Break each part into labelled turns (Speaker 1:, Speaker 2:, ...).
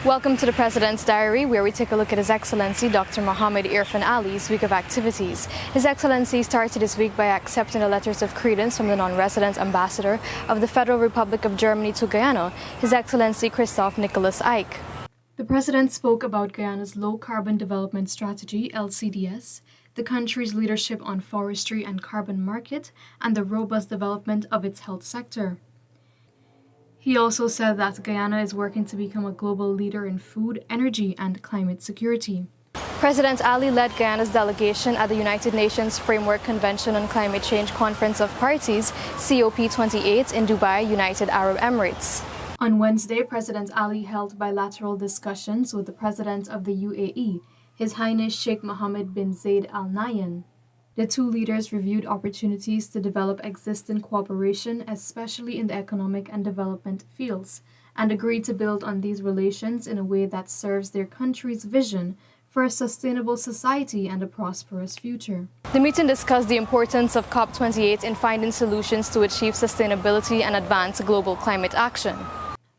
Speaker 1: Welcome to the President's Diary, where we take a look at His Excellency Dr. Mohamed Irfaan Ali's week of activities. His Excellency started his week by accepting the letters of credence from the non-resident ambassador of the Federal Republic of Germany to Guyana, His Excellency Christoph Nicholas Eich. The President spoke about Guyana's Low-Carbon Development Strategy, LCDS, the country's leadership on forestry and carbon market, and the robust development of its health sector. He also said that Guyana is working to become a global leader in food, energy, and climate security. President Ali led Guyana's delegation at the United Nations Framework Convention on Climate Change Conference of Parties, COP28, in Dubai, United Arab Emirates. On Wednesday, President Ali held bilateral discussions with the President of the UAE, His Highness Sheikh Mohammed bin Zayed Al Nahyan. The two leaders reviewed opportunities to develop existing cooperation, especially in the economic and development fields, and agreed to build on these relations in a way that serves their country's vision for a sustainable society and a prosperous future. The meeting discussed the importance of COP28 in finding solutions to achieve sustainability and advance global climate action.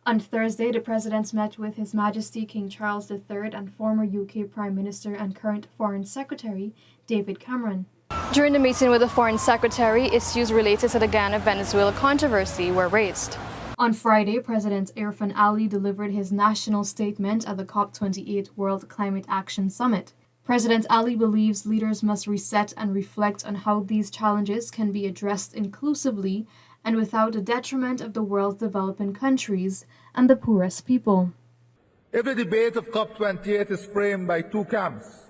Speaker 1: On Thursday, the President met with His Majesty King Charles III and former UK Prime Minister and current Foreign Secretary David Cameron. During the meeting with the Foreign Secretary, issues related to the Guyana-Venezuela controversy were raised. On Friday, President Irfaan Ali delivered his national statement at the COP28 World Climate Action Summit. President Ali believes leaders must reset and reflect on how these challenges can be addressed inclusively and without the detriment of the world's developing countries and the poorest people.
Speaker 2: Every debate of COP28 is framed by two camps.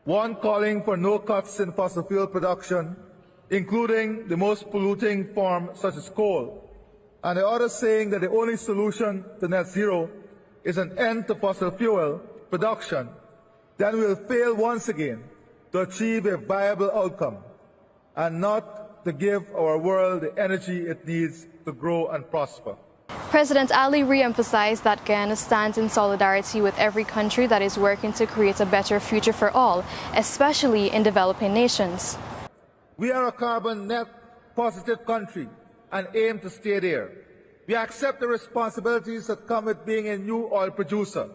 Speaker 2: One calling for no cuts in fossil fuel production, including the most polluting form such as coal, and the other saying that the only solution to net zero is an end to fossil fuel production. Then we will fail once again to achieve a viable outcome and not to give our world the energy it needs to grow and prosper.
Speaker 1: President Ali re-emphasized that Guyana stands in solidarity with every country that is working to create a better future for all, especially in developing nations.
Speaker 2: We are a carbon net positive country and aim to stay there. We accept the responsibilities that come with being a new oil producer.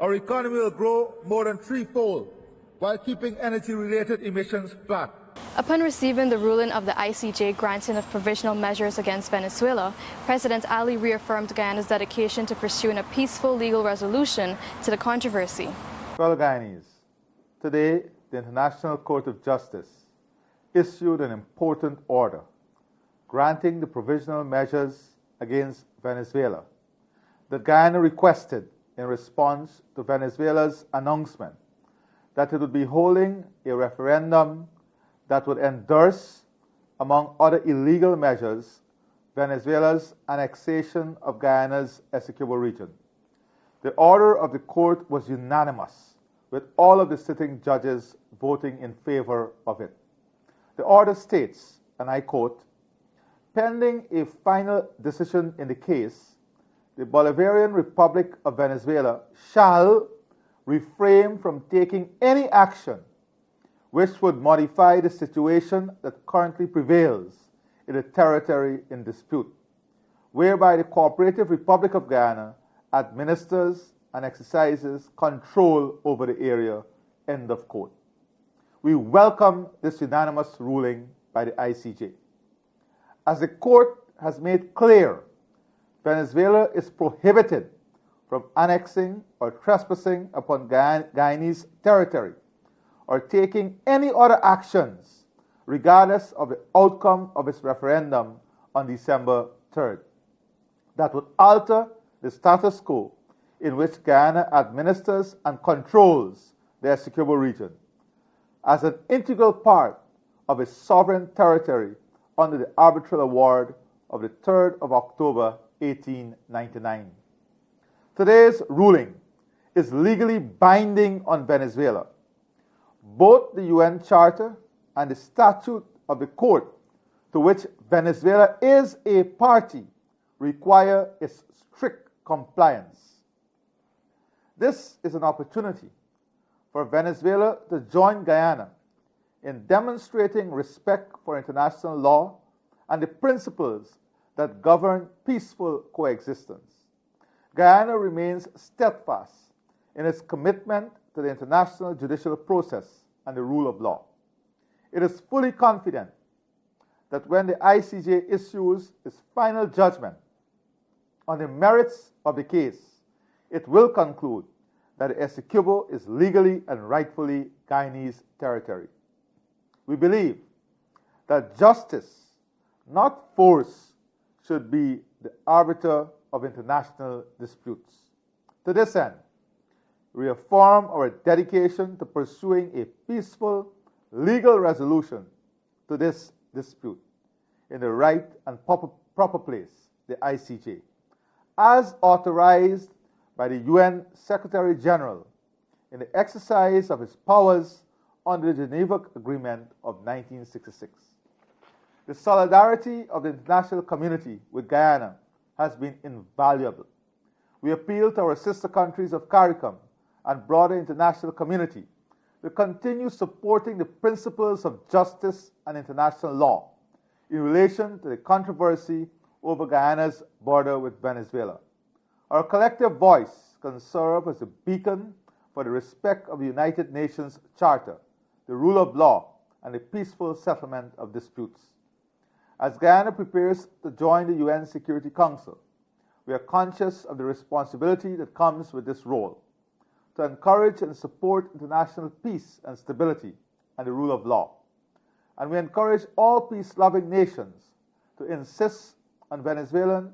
Speaker 2: Our economy will grow more than threefold while keeping energy-related emissions flat.
Speaker 1: Upon receiving the ruling of the ICJ granting of provisional measures against Venezuela, President Ali reaffirmed Guyana's dedication to pursuing a peaceful legal resolution to the controversy.
Speaker 3: Fellow Guyanese, today the International Court of Justice issued an important order granting the provisional measures against Venezuela that Guyana requested in response to Venezuela's announcement that it would be holding a referendum that would endorse, among other illegal measures, Venezuela's annexation of Guyana's Essequibo region. The order of the court was unanimous, with all of the sitting judges voting in favor of it. The order states, and I quote, "Pending a final decision in the case, the Bolivarian Republic of Venezuela shall refrain from taking any action which would modify the situation that currently prevails in the territory in dispute, whereby the Cooperative Republic of Guyana administers and exercises control over the area," end of quote. We welcome this unanimous ruling by the ICJ. As the court has made clear, Venezuela is prohibited from annexing or trespassing upon Guyanese territory or taking any other actions regardless of the outcome of its referendum on December 3rd that would alter the status quo in which Guyana administers and controls the Essequibo region as an integral part of its sovereign territory under the arbitral award of the 3rd of October 1899. Today's ruling is legally binding on Venezuela. Both the UN Charter and the statute of the court to which Venezuela is a party require its strict compliance. This is an opportunity for Venezuela to join Guyana in demonstrating respect for international law and the principles that govern peaceful coexistence. Guyana remains steadfast in its commitment to the international judicial process and the rule of law. It is fully confident that when the ICJ issues its final judgment on the merits of the case, it will conclude that the Essequibo is legally and rightfully Guyanese territory. We believe that justice, not force, should be the arbiter of international disputes. To this end, we reaffirm our dedication to pursuing a peaceful, legal resolution to this dispute in the right and proper place, the ICJ, as authorized by the UN Secretary General in the exercise of his powers under the Geneva Agreement of 1966. The solidarity of the international community with Guyana has been invaluable. We appeal to our sister countries of CARICOM and broader international community to continue supporting the principles of justice and international law in relation to the controversy over Guyana's border with Venezuela. Our collective voice can serve as a beacon for the respect of the United Nations Charter, the rule of law, and the peaceful settlement of disputes. As Guyana prepares to join the UN Security Council, we are conscious of the responsibility that comes with this role to encourage and support international peace and stability and the rule of law. And we encourage all peace-loving nations to insist on Venezuela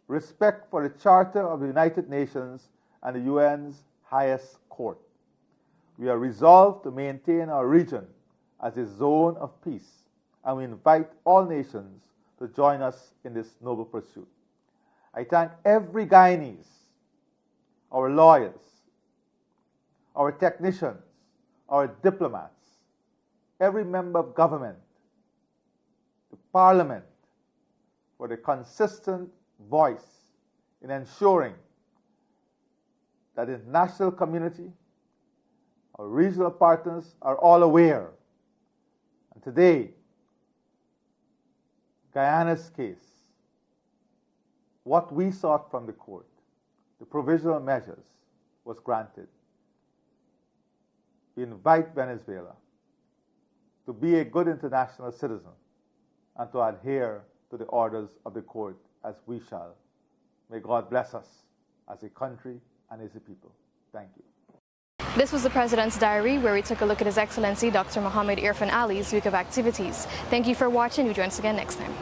Speaker 3: respect for the Charter of the United Nations and the UN's highest court. We are resolved to maintain our region as a zone of peace, and we invite all nations to join us in this noble pursuit. I thank every Guyanese, our lawyers, our technicians, our diplomats, every member of government, the parliament, for the consistent voice in ensuring that the national community, our regional partners are all aware. And today, Guyana's case, what we sought from the court, the provisional measures, was granted. We invite Venezuela to be a good international citizen and to adhere to the orders of the court as we shall. May God bless us as a country and as a people. Thank you.
Speaker 1: This was the President's Diary, where we took a look at His Excellency Dr. Mohamed Irfaan Ali's week of activities. Thank you for watching. We join us again next time.